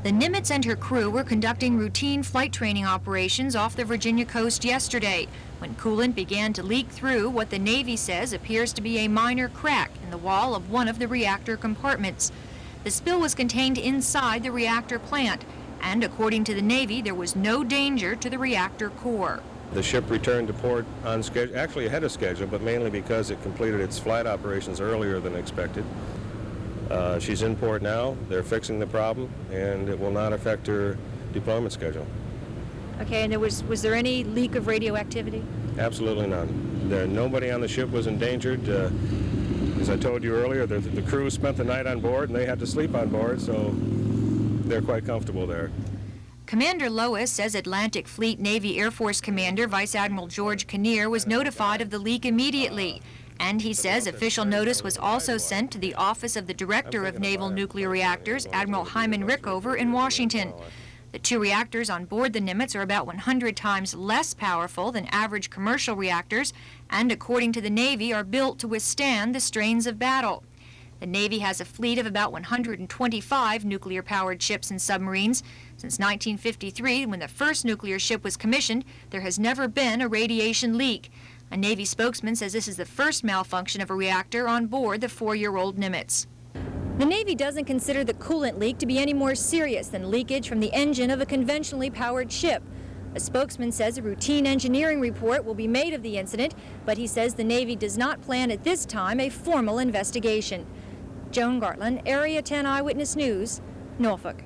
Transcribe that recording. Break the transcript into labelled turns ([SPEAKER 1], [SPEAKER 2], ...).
[SPEAKER 1] The Nimitz and her crew were conducting routine flight training operations off the Virginia coast yesterday when coolant began to leak through what the Navy says appears to be a minor crack in the wall of one of the reactor compartments. The spill was contained inside the reactor plant, and according to the Navy, there was no danger to the reactor core.
[SPEAKER 2] The ship returned to port on schedule, actually ahead of schedule, but mainly because it completed its flight operations earlier than expected. She's in port now. They're fixing the problem, and it will not affect her deployment schedule.
[SPEAKER 1] Okay, and was there any leak of radioactivity?
[SPEAKER 2] Absolutely none. Nobody on the ship was endangered. As I told you earlier, the crew spent the night on board, and they had to sleep on board, so they're quite comfortable there.
[SPEAKER 1] Commander Lois says Atlantic Fleet Navy Air Force Commander Vice Admiral George Kinnear was notified of the leak immediately. And he says official notice was also sent to the Office of the Director of Naval Nuclear Reactors, Admiral Hyman Rickover in Washington. The two reactors on board the Nimitz are about 100 times less powerful than average commercial reactors, and according to the Navy, are built to withstand the strains of battle. The Navy has a fleet of about 125 nuclear-powered ships and submarines. Since 1953, when the first nuclear ship was commissioned, there has never been a radiation leak. A Navy spokesman says this is the first malfunction of a reactor on board the 4-year-old Nimitz. The Navy doesn't consider the coolant leak to be any more serious than leakage from the engine of a conventionally powered ship. A spokesman says a routine engineering report will be made of the incident, but he says the Navy does not plan at this time a formal investigation. Joan Gartland, Area 10 Eyewitness News, Norfolk.